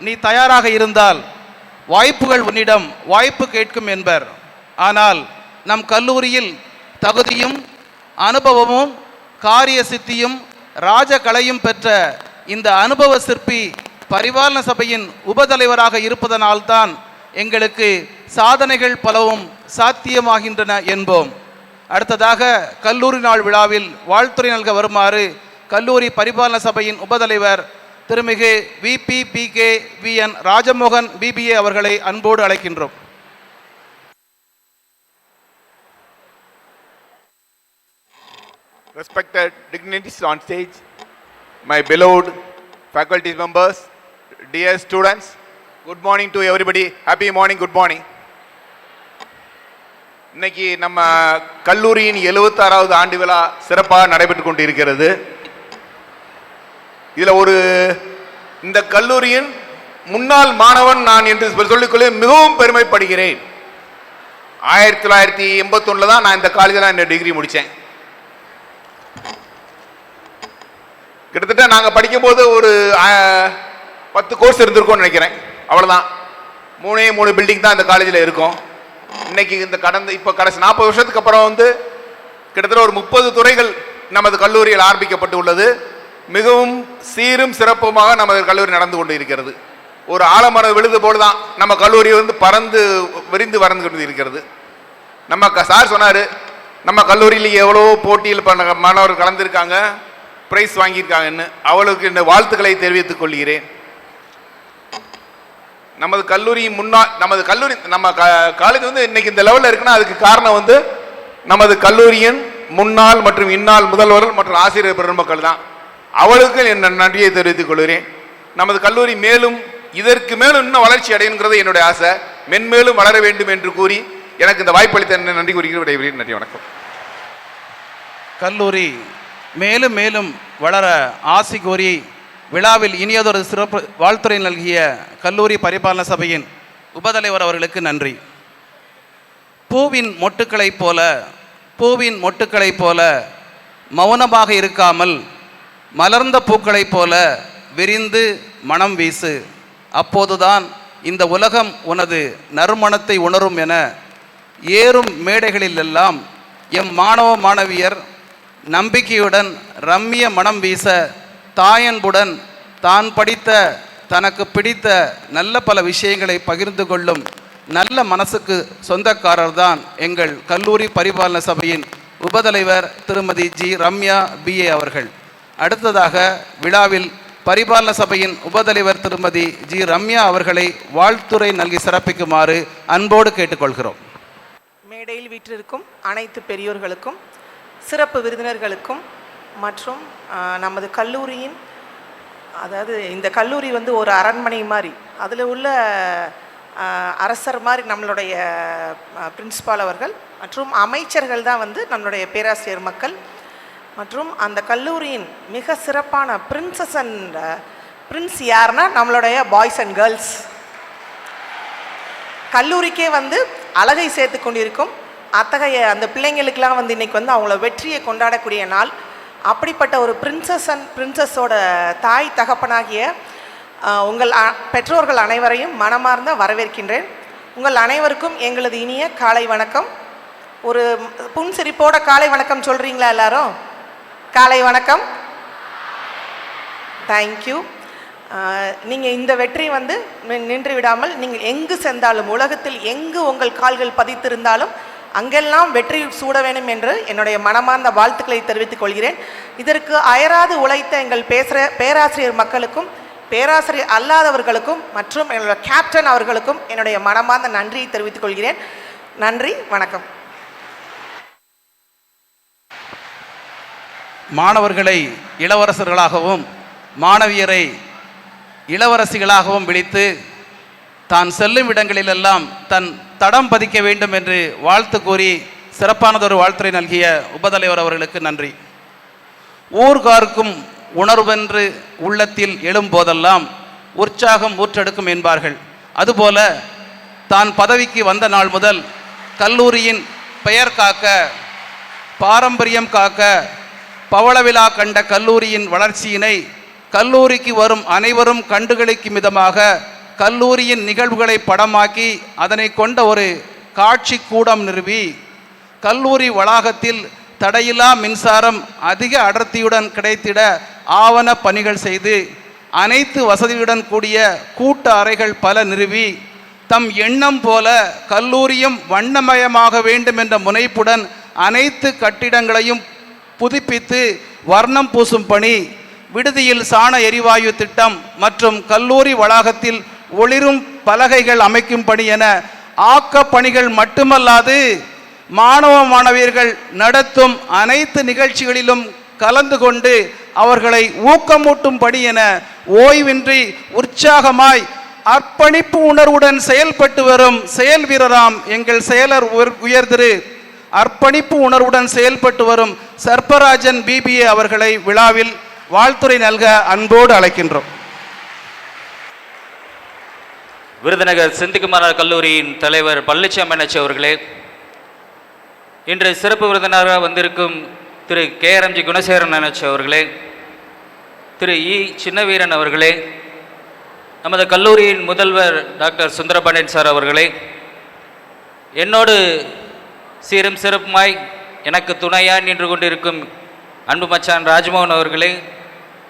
நீ தயாராக இருந்தால் வாய்ப்புகள் உன்னிடம் வாய்ப்பு கேட்கும் என்பர். ஆனால் நம் கல்லூரியில் தகுதியும் அனுபவமும் காரிய சித்தியும் ராஜகலையும் பெற்ற இந்த அனுபவ சிற்பி பரிபாலன சபையின் உபதலைவராக இருப்பதனால்தான் எங்களுக்கு சாதனைகள் பலவும் சாத்தியமாகின்றன என்போம். அடுத்ததாக கல்லூரி நாள் விழாவில் வாழ்த்துரை நல்க வருமாறு கல்லூரி பரிபாலன சபையின் உபதலைவர் திருமிகு VPPK-VN ராஜமோகன் BBA அவர்களை அன்போடு அழைக்கின்றோம். Respected dignitaries on stage, my beloved faculty members, dear students, good morning to everybody. Happy morning, good morning. இன்னைக்கு நம்ம கல்லூரியின் 76வது ஆண்டு விழா சிறப்பாக நடைபெற்று கொண்டிருக்கிறது. இதில் இந்த கல்லூரியின் முன்னாள் மாணவன் நான் என்று சொல்லிக்கொள்ள மிகவும் பெருமைப்படுகிறேன். 1981 தான் நான் இந்த காலேஜில் இந்த டிகிரி முடித்தேன். கிட்டத்தட்ட நாங்கள் படிக்கும்போது ஒரு 10 கோர்ஸ் இருந்திருக்கோம்னு நினைக்கிறேன். அவ்வளோதான், 3 பில்டிங் தான் இந்த காலேஜில் இருக்கும். இன்னைக்கு இந்த இப்போ கடைசி 40 வருஷத்துக்கு அப்புறம் கிட்டத்தட்ட ஒரு 30 துறைகள் நமது கல்லூரியில் ஆரம்பிக்கப்பட்டு உள்ளது. மிகவும் சீரும் சிறப்புமாக நமது கல்லூரி நடந்து கொண்டு இருக்கிறது. ஒரு ஆலமரம் விழுது போல் தான் நம்ம கல்லூரி பறந்து விரிந்து வறந்து கொண்டு இருக்கிறது. நம்ம சார் சொன்னார், நம்ம கல்லூரியில் எவ்வளோ போட்டியில் மாணவர்கள் கலந்துருக்காங்க, பிரைஸ் வாங்கியிருக்காங்கன்னு. அவளுக்கு இந்த வாழ்த்துக்களை தெரிவித்துக் கொள்கிறேன். நமது கல்லூரி நம்ம காலேஜ் இன்னைக்கு இந்த லெவலில் இருக்குன்னா அதுக்கு காரணம் நமது கல்லூரியின் முன்னாள் மற்றும் இந்நாள் முதல்வர்கள் மற்றும் ஆசிரியர் பெருமக்கள் தான். அவளுக்கு என் நன்றியை தெரிவித்துக் கொள்கிறேன். நமது கல்லூரி மேலும் இதற்கு மேலும் இன்னும் வளர்ச்சி அடையணுங்கிறது என்னுடைய ஆசை. மென்மேலும் வளர வேண்டும் என்று கூறி எனக்கு இந்த வாய்ப்பளித்த நன்றி கூறுகிறேன். நன்றி, வணக்கம். கல்லூரி மேலும் மேலும் வளர ஆசி கோரி விழாவில் இனியதொரு சிறப்பு வாழ்த்துரை நல்கிய கல்லூரி பரிபாலன சபையின் உபதலைவர் அவர்களுக்கு நன்றி. பூவின் மொட்டுக்களைப் போல மௌனமாக இருக்காமல் மலர்ந்த பூக்களைப் போல விரிந்து மனம் வீசு, அப்போதுதான் இந்த உலகம் உனது நறுமணத்தை உணரும் என ஏறும் மேடைகளிலெல்லாம் எம் மாணவ மாணவியர் நம்பிக்கையுடன் ரம்மிய மனம் வீச தாயன்புடன் தான் படித்த தனக்கு பிடித்த நல்ல பல விஷயங்களை பகிர்ந்து கொள்ளும் நல்ல மனசுக்கு சொந்தக்காரர் தான் எங்கள் கல்லூரி பரிபாலன சபையின் உபதலைவர் திருமதி G. ரம்யா BA அவர்கள். அடுத்ததாக விழாவில் பரிபாலன சபையின் உபதலைவர் திருமதி G. ரம்யா அவர்களை வாழ்த்துரை நல்கி சிறப்பிக்குமாறு அன்போடு கேட்டுக்கொள்கிறோம். மேடையில் வீற்றிருக்கும் அனைத்து பெரியோர்களுக்கும், சிறப்பு விருந்தினர்களுக்கும் மற்றும் நமது கல்லூரியின், அதாவது இந்த கல்லூரி ஒரு அரண்மனை மாதிரி, அதில் உள்ள அரசர் மாதிரி நம்மளுடைய பிரின்சிபால் அவர்கள் மற்றும் அமைச்சர்கள் தான் நம்மளுடைய பேராசிரியர் மக்கள் மற்றும் அந்த கல்லூரியின் மிக சிறப்பான பிரின்ஸ் யாருன்னா நம்மளுடைய பாய்ஸ் அண்ட் கேர்ள்ஸ். கல்லூரிக்கே அழகை சேர்த்து கொண்டிருக்கும் அத்தகைய அந்த பிள்ளைங்களுக்கெல்லாம் இன்னைக்கு அவங்கள வெற்றியை கொண்டாடக்கூடிய நாள். அப்படிப்பட்ட ஒரு பிரின்சஸோட தாய் தகப்பனாகிய உங்கள் பெற்றோர்கள் அனைவரையும் மனமார்ந்த வரவேற்கின்றேன். உங்கள் அனைவருக்கும் எங்களது இனிய காலை வணக்கம். ஒரு புன்சிரிப்போட காலை வணக்கம் சொல்கிறீங்களா எல்லாரும்? காலை வணக்கம். தேங்க்யூ. நீங்கள் இந்த வெற்றி நின்று விடாமல் நீங்கள் எங்கு சென்றாலும், உலகத்தில் எங்கு உங்கள் கால்கள் பதித்திருந்தாலும் அங்கெல்லாம் வெற்றி சூட வேண்டும் என்று என்னுடைய மனமார்ந்த வாழ்த்துக்களை தெரிவித்துக் கொள்கிறேன். இதற்கு அயராது உழைத்த எங்கள் பேராசிரியர் மக்களுக்கும் பேராசிரியர் அல்லாதவர்களுக்கும் மற்றும் என்னோட கேப்டன் அவர்களுக்கும் என்னுடைய மனமார்ந்த நன்றியை தெரிவித்துக் கொள்கிறேன். நன்றி, வணக்கம். மாணவர்களை இளவரசர்களாகவும் மாணவியரை இளவரசிகளாகவும் விழித்து தான் செல்லும் இடங்களிலெல்லாம் தன் தடம் பதிக்க வேண்டும் என்று வாழ்த்து கூறி சிறப்பானதொரு வாழ்த்துரை நல்கிய உபதலைவர் அவர்களுக்கு நன்றி. ஊர்கார்க்கும் உணர்வென்று உள்ளத்தில் எழும்போதெல்லாம் உற்சாகம் ஊற்றெடுக்கும் என்பார்கள். அதுபோல தான் பதவிக்கு வந்த நாள் முதல் கல்லூரியின் பெயர் காக்க, பாரம்பரியம் காக்க, பவள விழா கண்ட கல்லூரியின் வளர்ச்சியினை கல்லூரிக்கு வரும் அனைவரும் கண்டுகளிக்கும் விதமாக கல்லூரியின் நிகழ்வுகளை படமாக்கி அதனை கொண்ட ஒரு காட்சி கூடம் நிறுவி கல்லூரி வளாகத்தில் தடையில்லா மின்சாரம் அதிக அடர்த்தியுடன் கிடைத்திட ஆவண பணிகள் செய்து அனைத்து வசதியுடன் கூடிய கூட்ட அறைகள் பல நிறுவி தம் எண்ணம் போல கல்லூரியும் வண்ணமயமாக வேண்டும் என்ற முனைப்புடன் அனைத்து கட்டிடங்களையும் புதுப்பித்து வர்ணம் பூசும் பணி, விடுதியில் சாண எரிவாயு திட்டம் மற்றும் கல்லூரி வளாகத்தில் ஒளிரும் பலகைகள் அமைக்கும் பணி என ஆக்க பணிகள் மட்டுமல்லாது மாணவ மாணவியர்கள் நடத்தும் அனைத்து நிகழ்ச்சிகளிலும் கலந்து கொண்டு அவர்களை ஊக்கமூட்டும் பணி என ஓய்வின்றி உற்சாகமாய் அர்ப்பணிப்பு உணர்வுடன் செயல்பட்டு வரும் செயல் வீரராம் எங்கள் செயலர் உயர்திரு அர்ப்பணிப்பு உணர்வுடன் செயல்பட்டு வரும் சர்பராஜன் பிபிஏ அவர்களை விழாவில் வாழ்த்துரை நல்க அன்போடு அழைக்கின்றோம். விருதுநகர் செந்திக்குமார் கல்லூரியின் தலைவர் பழனிசாமி அவர்களே, இன்று சிறப்பு விருந்தினராக வந்திருக்கும் திரு KRMG குணசேகரன் அவர்களே, திரு சின்னவீரன் அவர்களே, நமது கல்லூரியின் முதல்வர் டாக்டர் சுந்தரபாண்டியன் சார் அவர்களே, என்னோடு சீரும் சிறப்புமாய் எனக்கு துணையாக நின்று கொண்டிருக்கும் அன்பு மச்சான் ராஜ்மோகன் அவர்களே,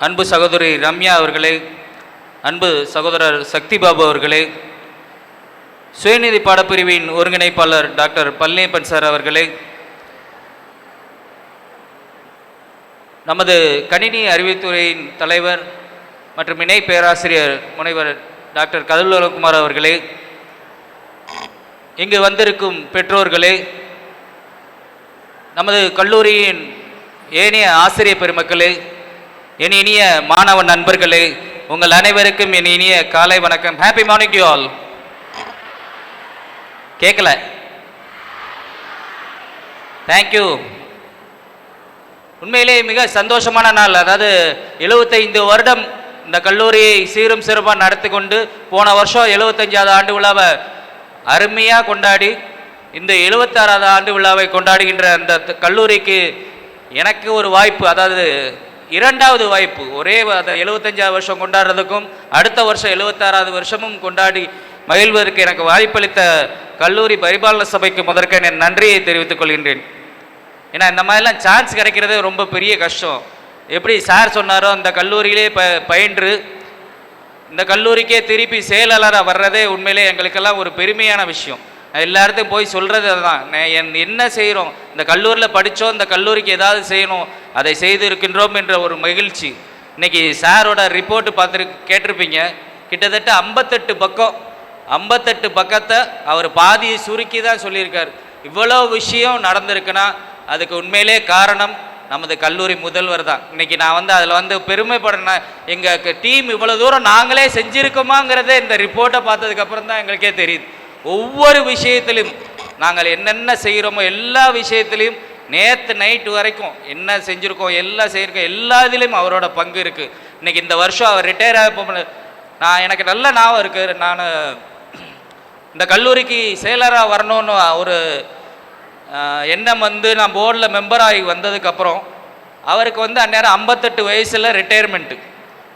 அன்பு சகோதரி ரம்யா அவர்களே, அன்பு சகோதரர் சக்தி பாபு அவர்களே, சுயநிதி பாடப்பிரிவின் ஒருங்கிணைப்பாளர் டாக்டர் பழனியப்பன் சார் அவர்களே, நமது கணினி அறிவித்துறையின் தலைவர் மற்றும் இணை பேராசிரியர் முனைவர் டாக்டர் கதிர்வேலகுமார் அவர்களே, இங்கு வந்திருக்கும் பெற்றோர்களே, நமது கல்லூரியின் ஏனைய ஆசிரியர் பெருமக்களே, என் இனிய மாணவ நண்பர்களே, உங்கள் அனைவருக்கும் என் இனிய காலை வணக்கம். Happy morning to all. கேட்கல? தேங்க்யூ. உண்மையிலே மிக சந்தோஷமான நாள். அதாவது 75 வருடம் இந்த கல்லூரியை சீரும் சிறப்பாக நடத்தி கொண்டு போன வருஷம் 75வது ஆண்டு விழாவை அருமையாக கொண்டாடி இந்த 76வது ஆண்டு விழாவை கொண்டாடுகின்ற அந்த கல்லூரிக்கு எனக்கு ஒரு வாய்ப்பு, அதாவது இரண்டாவது வாய்ப்பு. ஒரே 75வது வருஷம் கொண்டாடுறதுக்கும் அடுத்த வருஷம் 76வது வருஷமும் கொண்டாடி மகிழ்வதற்கு எனக்கு வாய்ப்பளித்த கல்லூரி பரிபாலன சபைக்கு முதற்க என் நன்றியை தெரிவித்துக் கொள்கின்றேன். ஏன்னா இந்த மாதிரிலாம் சான்ஸ் கிடைக்கிறது ரொம்ப பெரிய கஷ்டம். எப்படி சார் சொன்னாரோ அந்த கல்லூரியிலே பயின்று இந்த கல்லூரிக்கே திருப்பி செயலாளராக வர்றதே உண்மையிலே எங்களுக்கெல்லாம் ஒரு பெருமையான விஷயம். எல்லார்ட்டையும் போய் சொல்கிறது அதுதான், என்ன செய்கிறோம், இந்த கல்லூரியில் படித்தோம், இந்த கல்லூரிக்கு ஏதாவது செய்யணும், அதை செய்து இருக்கின்றோம் என்ற ஒரு மகிழ்ச்சி. இன்றைக்கி சாரோட ரிப்போர்ட்டு கேட்டிருப்பீங்க. கிட்டத்தட்ட 58 பக்கத்தை அவர் பாதியை சுருக்கி தான் சொல்லியிருக்கார். இவ்வளோ விஷயம் நடந்திருக்குன்னா அதுக்கு உண்மையிலே காரணம் நமது கல்லூரி முதல்வர் தான். இன்றைக்கி நான் அதில் பெருமைப்படுறேன். எங்கள் டீம் இவ்வளோ தூரம் நாங்களே செஞ்சுருக்கோமாங்கிறதே இந்த ரிப்போர்ட்டை பார்த்ததுக்கப்புறம் தான் எங்களுக்கே தெரியுது. ஒவ்வொரு விஷயத்திலும் நாங்கள் என்னென்ன செய்கிறோமோ எல்லா விஷயத்திலையும் நேற்று நைட்டு வரைக்கும் என்ன செஞ்சுருக்கோம், எல்லாம் செய்யிருக்கோம், எல்லா இதுலேயும் அவரோட பங்கு இருக்குது. இன்றைக்கி இந்த வருஷம் அவர் ரிட்டையர் ஆக எனக்கு நல்ல ஞாபகம் இருக்குது. நான் இந்த கல்லூரிக்கு செயலராக வரணும்னு ஒரு எண்ணம் நான் போர்டில் மெம்பராகி வந்ததுக்கப்புறம் அவருக்கு அந்நேரம் 58 வயசில் ரிட்டையர்மெண்ட்டு.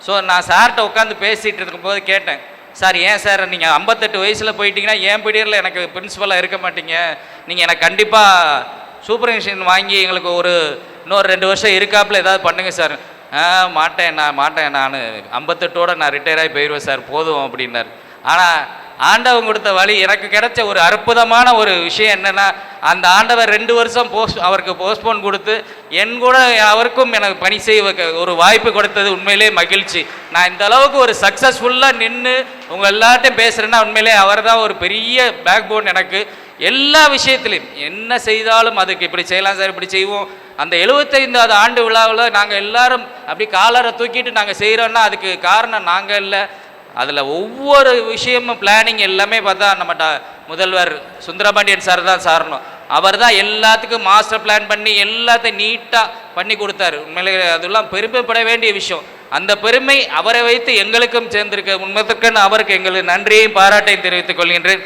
ஸோ நான் சார்கிட்ட உட்காந்து பேசிகிட்டு இருக்கும்போது கேட்டேன், சார் ஏன் சார் நீங்கள் 58 வயசில் போயிட்டீங்கன்னா என் பீரியடில் எனக்கு பிரின்ஸிபலாக இருக்க மாட்டீங்க, நீங்கள் எனக்கு கண்டிப்பாக சூப்பர்விஷன் வாங்கி எங்களுக்கு இன்னொரு 2 வருஷம் இருக்காப்புல ஏதாவது பண்ணுங்கள் சார். மாட்டேன் நான் 58ஓடு நான் ரிட்டையர் ஆகி போயிடுவேன் சார், போதும் அப்படின்னார். ஆனால் ஆண்டவன் கொடுத்த வழி எனக்கு கிடைச்ச ஒரு அற்புதமான ஒரு விஷயம் என்னென்னா, அந்த ஆண்டவர் 2 வருஷம் அவருக்கு போஸ்ட்போன் கொடுத்து என் கூட அவருக்கும் எனக்கு பணி செய்ய ஒரு வாய்ப்பு கொடுத்தது உண்மையிலே மகிழ்ச்சி. நான் இந்த அளவுக்கு ஒரு சக்ஸஸ்ஃபுல்லாக நின்று உங்கள் எல்லார்ட்டையும் பேசுகிறேன்னா உண்மையிலே அவர் தான் ஒரு பெரிய பேக் போன். எனக்கு எல்லா விஷயத்துலையும் என்ன செய்தாலும் அதுக்கு இப்படி செய்யலாம் சார், இப்படி செய்வோம். அந்த 75வது ஆண்டு விழாவில் நாங்கள் எல்லாரும் அப்படி காலரை தூக்கிட்டு நாங்கள் செய்கிறோன்னா அதுக்கு காரணம் நாங்கள் இல்லை, அதில் ஒவ்வொரு விஷயமும் பிளானிங் எல்லாமே பார்த்தா நம்ம முதல்வர் சுந்தரபாண்டியன் சார் தான் சாரணும். அவர் தான் எல்லாத்துக்கும் மாஸ்டர் பிளான் பண்ணி எல்லாத்தையும் நீட்டாக பண்ணி கொடுத்தாரு. உண்மையிலே அதெல்லாம் பெருமைப்பட வேண்டிய விஷயம். அந்த பெருமை அவரை வைத்து எங்களுக்கும் சேர்ந்திருக்க உண்மைக்குன்னு அவருக்கு எங்களுக்கு நன்றியையும் பாராட்டையும் தெரிவித்துக் கொள்கின்றேன்.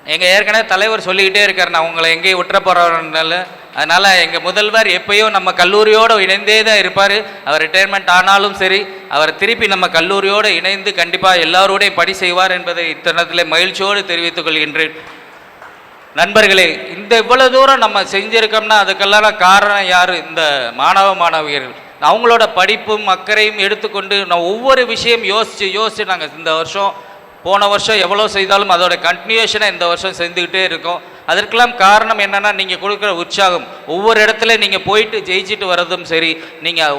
எங்கள் ஏற்கனவே தலைவர் சொல்லிக்கிட்டே இருக்கார், நான் உங்களை எங்கேயும் விட்டுற போகிறனால அதனால் எங்கள் முதல்வர் எப்பயும் நம்ம கல்லூரியோடு இணைந்தே தான் இருப்பார். அவர் ரிட்டையர்மெண்ட் ஆனாலும் சரி, அவர் திருப்பி நம்ம கல்லூரியோடு இணைந்து கண்டிப்பாக எல்லாரோடையும் பணி செய்வார் என்பதை இத்தருணத்தில் மகிழ்ச்சியோடு தெரிவித்துக் கொள்கின்றேன். நண்பர்களே, இந்த இவ்வளவு தூரம் நம்ம செஞ்சுருக்கோம்னா அதுக்கெல்லாம் காரணம் யார்? இந்த மாணவியர்கள். அவங்களோட படிப்பும் அக்கறையும் எடுத்துக்கொண்டு நான் ஒவ்வொரு விஷயம் யோசித்து நாங்கள் இந்த வருஷம் போன வருஷம் எவ்வளோ செய்தாலும் அதோட கண்டினியூஷனை இந்த வருஷம் செஞ்சுக்கிட்டே இருக்கோம். அதற்கெல்லாம் காரணம் என்னென்னா நீங்கள் கொடுக்குற உற்சாகம். ஒவ்வொரு இடத்துல நீங்கள் போயிட்டு ஜெயிச்சுட்டு வர்றதும் சரி, நீங்கள்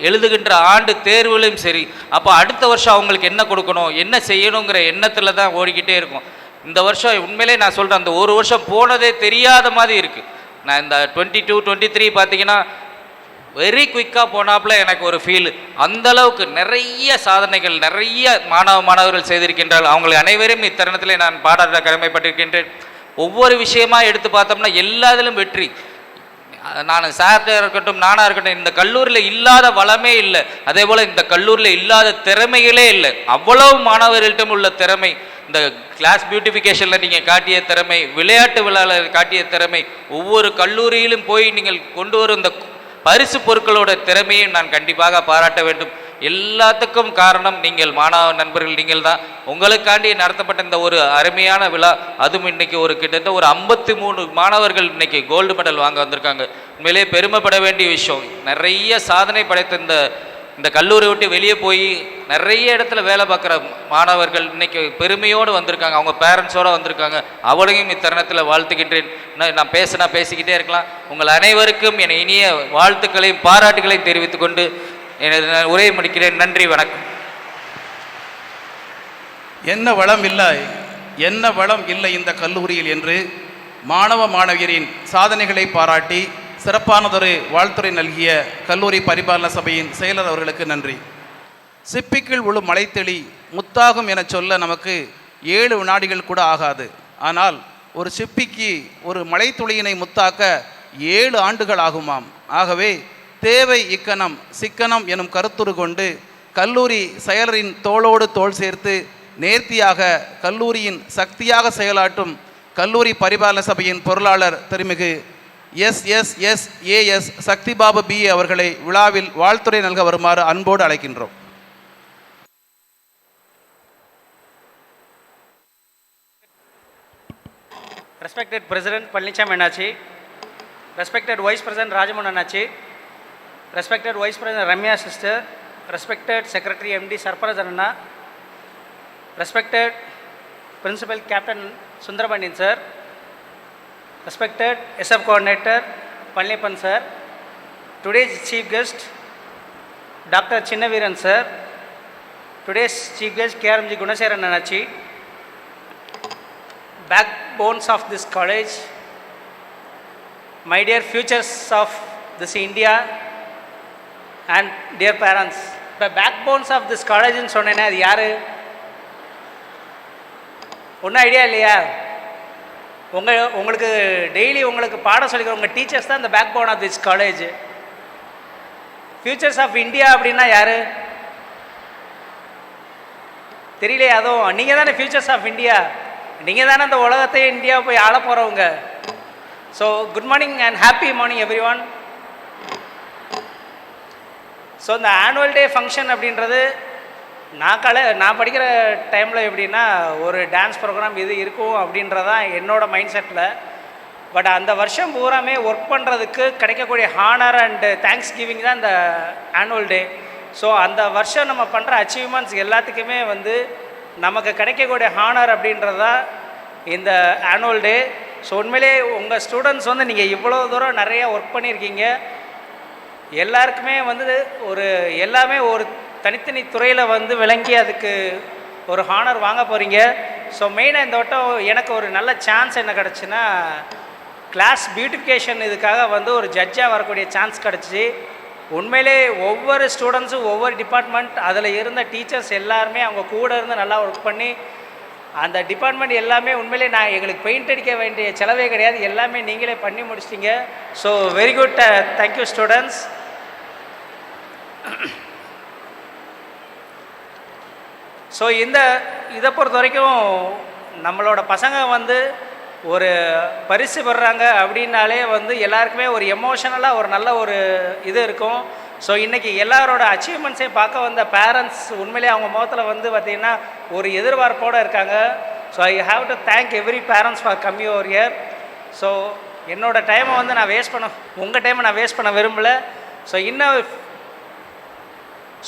எழுதுகின்ற ஆண்டு தேர்வுலையும் சரி, அப்போ அடுத்த வருஷம் அவங்களுக்கு என்ன கொடுக்கணும், என்ன செய்யணுங்கிற எண்ணத்தில் தான் ஓடிக்கிட்டே இருக்கும். இந்த வருஷம் உண்மையிலே நான் சொல்கிறேன், அந்த ஒரு வருஷம் போனதே தெரியாத மாதிரி இருக்குது. நான் இந்த 22, 23 பார்த்தீங்கன்னா வெரி குயிக்காக போனாப்புல எனக்கு ஒரு ஃபீல். அந்தளவுக்கு நிறைய சாதனைகள் நிறைய மாணவர்கள் செய்திருக்கின்றார்கள். அவங்களை அனைவரும் இத்தருணத்தில் நான் பாராட்ட கடமைப்பட்டிருக்கின்றேன். ஒவ்வொரு விஷயமா எடுத்து பார்த்தோம்னா எல்லாத்திலும் வெற்றி. நான் சார்ட்டாக இருக்கட்டும், நானாக இருக்கட்டும், இந்த கல்லூரியில் இல்லாத வளமே இல்லை. அதே போல் இந்த கல்லூரியில் இல்லாத திறமைகளே இல்லை. அவ்வளவு மாணவர்கள்ட்டும் உள்ள திறமை, இந்த கிளாஸ் பியூட்டிஃபிகேஷனில் நீங்கள் காட்டிய திறமை, விளையாட்டு விழாவில் காட்டிய திறமை, ஒவ்வொரு கல்லூரியிலும் போய் நீங்கள் கொண்டு வரும் இந்த பரிசு பொருட்களோட திறமையும் நான் கண்டிப்பாக பாராட்ட வேண்டும். எல்லாத்துக்கும் காரணம் நீங்கள் மாணவ நண்பர்கள் நீங்கள் தான். உங்களுக்காண்டி நடத்தப்பட்ட இந்த ஒரு அருமையான விழா, அதுவும் இன்னைக்கு ஒரு கிட்டத்தட்ட ஒரு 53 மாணவர்கள் இன்னைக்கு கோல்டு மெடல் வாங்க வந்திருக்காங்க. உண்மையிலே பெருமைப்பட வேண்டிய விஷயம். நிறைய சாதனை படைத்த இந்த கல்லூரி விட்டு வெளியே போய் நிறைய இடத்துல வேலை பார்க்குற மாணவர்கள் இன்னைக்கு பெருமையோடு வந்திருக்காங்க. அவங்க பேரண்ட்ஸோடு வந்திருக்காங்க. அவளையும் இத்தருணத்தில் வாழ்த்துக்கின்றேன். நான் பேசிக்கிட்டே இருக்கலாம். உங்கள் அனைவருக்கும் என் இனிய வாழ்த்துக்களையும் பாராட்டுகளையும் தெரிவித்துக்கொண்டு எனது உரையை முடிக்கிறேன். நன்றி, வணக்கம். என்ன வளம் இல்லை இந்த கல்லூரியில் என்று மாணவியரின் சாதனைகளை பாராட்டி சிறப்பானதொரு வாழ்த்துரை நல்கிய கல்லூரி பரிபாலன சபையின் செயலர் அவர்களுக்கு நன்றி. சிப்பிக்குள் விழும் மழைத்தெளி முத்தாகும் என சொல்ல நமக்கு 7 வினாடிகள் கூட ஆகாது. ஆனால் ஒரு சிப்பிக்கு ஒரு மழைத்துளியினை முத்தாக்க 7 ஆண்டுகள் ஆகுமாம். ஆகவே தேவை இக்கணம் சிக்கனம் எனும் கருத்துரு கொண்டு கல்லூரி செயலரின் தோளோடு தோள் சேர்த்து நேர்த்தியாக கல்லூரியின் சக்தியாக செயலாற்றும் கல்லூரி பரிபாலன சபையின் பொருளாளர் திருமிகு SSSAS சக்திபாபு BA அவர்களை விழாவில் வாழ்த்துரை நல்க வருமாறு அன்போடு அழைக்கின்றோம். Respected President Palnicham Annachi, respected Vice President Rajamohan Annachi, respected Vice President Ramya sister, respected Secretary MD Sarfarajan Anna, respected Principal Captain Sundarabandin sir, respected SF Coordinator Palnipan sir, today's Chief Guest Dr. Chinnaveeran sir, today's Chief Guest KRMG Gunaseran Annachi, backbones of this college, my dear futures of this India and dear parents. The backbones of this college in சொன்னேன்னா அது யாரு? ஒன்றும் idea இல்லையா? உங்களுக்கு daily உங்களுக்கு பாடம் சொல்லிக்கிற உங்கள் டீச்சர்ஸ் தான் இந்த backbone of this college. Futures of India அப்படின்னா யாரு தெரியலையே? அதுவும் நீங்கள் தானே ஃபியூச்சர்ஸ் ஆஃப் இந்தியா. நீங்கள் தானே அந்த உலகத்தையே இந்தியா போய் ஆள போகிறவங்க. So good morning and happy morning every one. So இந்த ஆனுவல் டே ஃபங்க்ஷன் அப்படின்றது நான் படிக்கிற டைமில் எப்படின்னா ஒரு டான்ஸ் ப்ரோக்ராம் இது இருக்கும் அப்படின்றதான் என்னோடய மைண்ட் செட்டில். பட் அந்த வருஷம் பூராமே ஒர்க் பண்ணுறதுக்கு கிடைக்கக்கூடிய ஹானர் அண்டு தேங்க்ஸ் கிவிங் தான் இந்த ஆனுவல் டே. ஸோ அந்த வருஷம் நம்ம பண்ணுற அச்சீவ்மெண்ட்ஸ் எல்லாத்துக்குமே நமக்கு கிடைக்கக்கூடிய ஹானர் அப்படின்றது தான் இந்த ஆனுவல் டே. ஸோ உண்மையிலே உங்கள் ஸ்டூடெண்ட்ஸ் நீங்கள் இவ்வளோ தூரம் நிறைய ஒர்க் பண்ணியிருக்கீங்க. எல்லாருக்குமே எல்லாமே ஒரு தனித்தனி துறையில் விளங்கி அதுக்கு ஒரு ஹானர் வாங்க போகிறீங்க. ஸோ மெயினாக இந்த வட்டம் எனக்கு ஒரு நல்ல சான்ஸ் என்ன கிடச்சுன்னா, கிளாஸ் பியூட்டிஃபிகேஷன் இதுக்காக ஒரு ஜட்ஜாக வரக்கூடிய சான்ஸ் கிடச்சி. உண்மையிலே ஒவ்வொரு ஸ்டூடெண்ட்ஸும் ஒவ்வொரு டிபார்ட்மெண்ட் அதில் இருந்த டீச்சர்ஸ் எல்லாருமே அவங்க கூட இருந்து நல்லா ஒர்க் பண்ணி அந்த டிபார்ட்மெண்ட் எல்லாமே உண்மையிலே எங்களுக்கு பெயிண்ட் அடிக்க வேண்டிய செலவே கிடையாது, எல்லாமே நீங்களே பண்ணி முடிச்சிட்டிங்க. So very good, thank you students. So இதை பொறுத்த வரைக்கும் நம்மளோட பசங்க ஒரு பரிசு பெறுறாங்க அப்படின்னாலே வந்து எல்லாருக்குமே ஒரு எமோஷனலாக ஒரு நல்ல ஒரு இது இருக்கும். ஸோ இன்றைக்கி எல்லாரோட அச்சீவ்மெண்ட்ஸையும் பார்க்க வந்த பேரண்ட்ஸ் உண்மையிலே அவங்க முகத்தில் வந்து பார்த்திங்கன்னா ஒரு எதிர்பார்ப்போடு இருக்காங்க. So I have to thank every parents for coming over year. So என்னோடய டைமை வந்து நான் வேஸ்ட் பண்ண, உங்கள் டைமை நான் வேஸ்ட் பண்ண விரும்பலை. ஸோ இன்னும்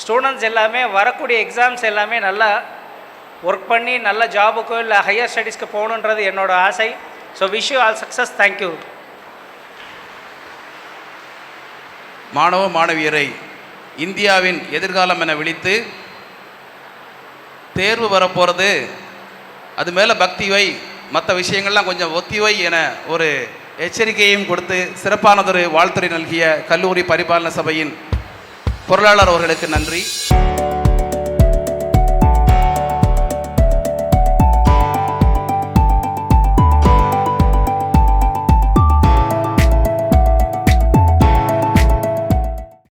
ஸ்டூடெண்ட்ஸ் எல்லாமே வரக்கூடிய எக்ஸாம்ஸ் எல்லாமே நல்லா ஒர்க் பண்ணி நல்ல ஜாபுக்கோ இல்லை ஹையர் ஸ்டடீஸ்க்கு போகணுன்றது என்னோடய ஆசை. So wish you all success. Thank you. மாணவ மாணவியரை இந்தியாவின் எதிர்காலம் என விழித்து தேர்வு வரப்போகிறது, அது மேலே பக்தி வை, மற்ற விஷயங்கள்லாம் கொஞ்சம் ஒத்தி வை என ஒரு எச்சரிக்கையும் கொடுத்து சிறப்பானதொரு வாழ்த்துறை நல்கிய கல்லூரி பரிபாலன சபையின் பொருளாளர் அவர்களுக்கு நன்றி.